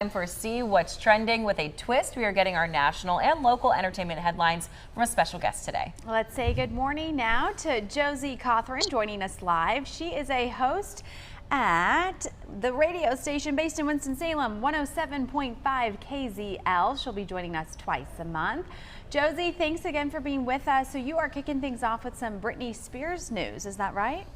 Time for See What's Trending with a twist. We are getting our national and local entertainment headlines from a special guest today. Let's say good morning now to Josie Cothran joining us live. She is a host at the radio station based in Winston-Salem, 107.5 KZL. She'll be joining us twice a month. Josie, thanks again for being with us. So you are kicking things off with some Britney Spears news, is that right?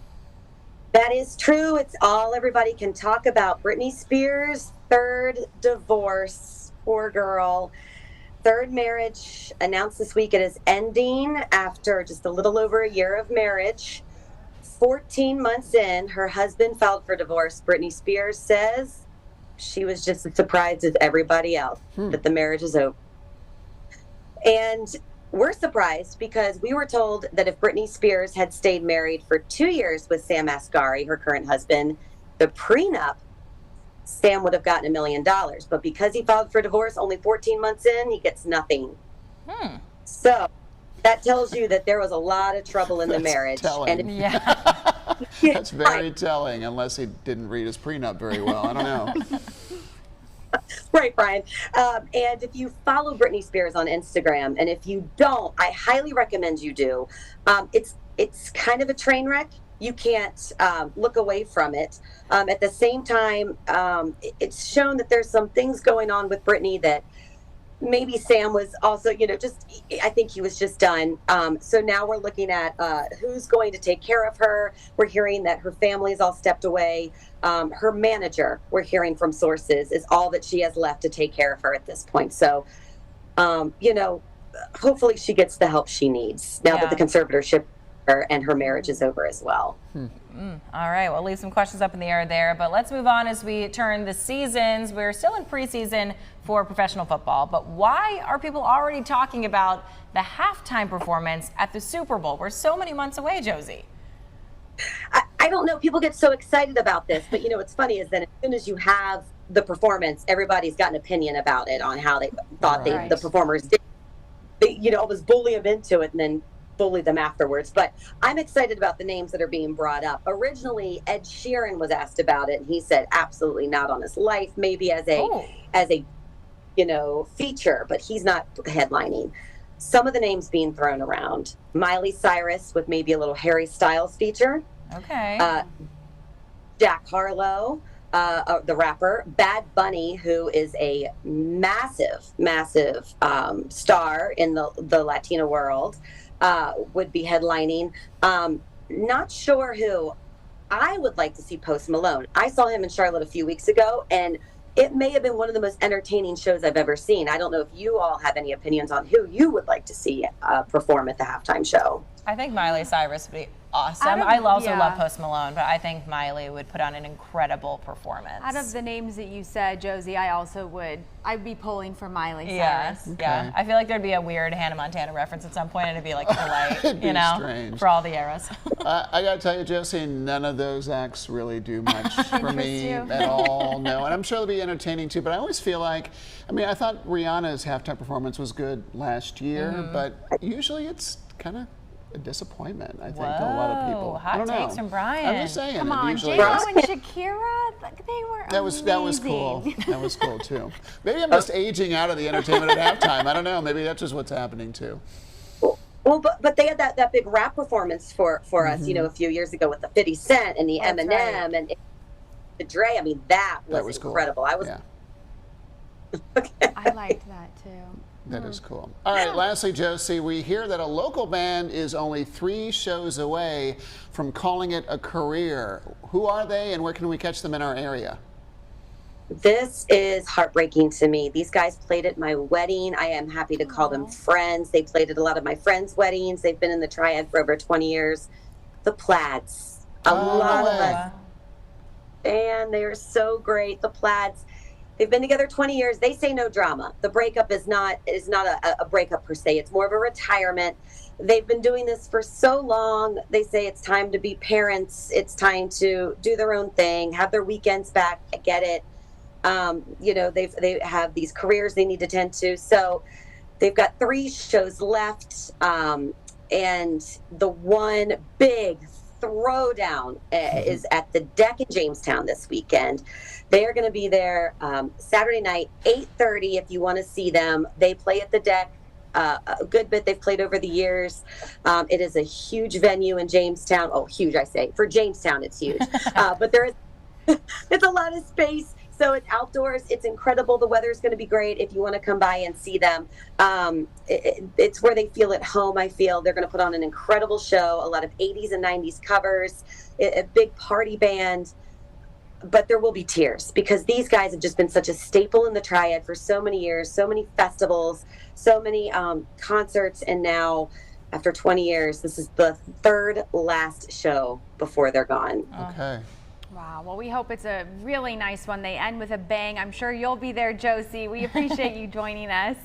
That is true. It's all everybody can talk about. Britney Spears' third divorce. Poor girl. Third marriage announced this week. It is ending after just a little over a year of marriage. 14 months in, her husband filed for divorce. Britney Spears says she was just as surprised as everybody else that the marriage is over. And we're surprised because we were told that if Britney Spears had stayed married for 2 years with Sam Asghari, her current husband, the prenup, Sam would have gotten $1 million. But because he filed for divorce only 14 months in, he gets nothing. So that tells you that there was a lot of trouble in the marriage. Telling. Yeah. That's very telling, unless he didn't read his prenup very well. I don't know. Right, Brian. And if you follow Britney Spears on Instagram, and if you don't, I highly recommend you do. It's kind of a train wreck. You can't look away from it. At the same time, it's shown that there's some things going on with Britney that maybe Sam was also, I think he was just done. So now we're looking at who's going to take care of her. We're hearing that her family's all stepped away. Her manager, we're hearing from sources, is all that she has left to take care of her at this point. So, hopefully she gets the help she needs now that the conservatorship and her marriage is over as well. All right, we'll leave some questions up in the air there, but let's move on as we turn the seasons. We're still in preseason for professional football, but why are people already talking about the halftime performance at the Super Bowl? We're so many months away, Josie. I don't know. People get so excited about this, but what's funny is that as soon as you have the performance, everybody's got an opinion about it on how they thought the performers did. They, always bully them into it and then bully them afterwards. But I'm excited about the names that are being brought up. Originally, Ed Sheeran was asked about it, and he said absolutely not on his life, maybe as a feature, but he's not headlining. Some of the names being thrown around: Miley Cyrus with maybe a little Harry Styles feature. Okay. Jack Harlow, the rapper. Bad Bunny, who is a massive star in the Latino world, would be headlining. Not sure who. I would like to see Post Malone. I saw him in Charlotte a few weeks ago, and it may have been one of the most entertaining shows I've ever seen. I don't know if you all have any opinions on who you would like to see perform at the halftime show. I think Miley Cyrus would be awesome. I also love Post Malone, but I think Miley would put on an incredible performance. Out of the names that you said, Josie, I'd be pulling for Miley Cyrus. Yeah. I feel like there'd be a weird Hannah Montana reference at some point, and it'd be like polite, strange. for all the eras. I gotta tell you, Josie, none of those acts really do much for me at all. No, and I'm sure they'll be entertaining too, but I always feel like, I thought Rihanna's halftime performance was good last year, but usually it's kind of a disappointment, I think, to a lot of people. Hot I don't know. takes from Brian. I'm just saying. Come on, usually J-Lo and Shakira, they were that was cool. That was cool too. Maybe I'm just aging out of the entertainment at halftime. I don't know. Maybe that's just what's happening too. Well, but they had that big rap performance for us, a few years ago with the 50 Cent and the Eminem and the Dre. That was incredible. Cool. I liked that too. That is cool. All right, lastly, Josie, we hear that a local band is only 3 shows away from calling it a career. Who are they, and where can we catch them in our area? This is heartbreaking to me. These guys played at my wedding. I am happy to call them friends. They played at a lot of my friends' weddings. They've been in the Triad for over 20 years. The Plaids. A lot of us. And they are so great. The Plaids. They've been together 20 years. They say no drama. The breakup is not a breakup per se. It's more of a retirement. They've been doing this for so long. They say it's time to be parents. It's time to do their own thing, have their weekends back. I get it. They have these careers they need to tend to. So they've got 3 shows left. And the one big Throwdown is at the Deck in Jamestown this weekend. They are going to be there Saturday night, 8:30. If you want to see them, they play at the Deck. A good bit they've played over the years. It is a huge venue in Jamestown. Oh, huge, I say. For Jamestown, it's huge. But there is it's a lot of space. So it's outdoors. It's incredible. The weather is going to be great if you want to come by and see them. It's where they feel at home, I feel. They're going to put on an incredible show, a lot of 80s and 90s covers, a big party band. But there will be tears because these guys have just been such a staple in the Triad for so many years, so many festivals, so many concerts. And now, after 20 years, this is the third last show before they're gone. Okay. Wow. Well, we hope it's a really nice one. They end with a bang. I'm sure you'll be there, Josie. We appreciate you joining us.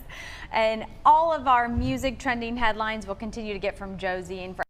And all of our music trending headlines we'll continue to get from Josie. And for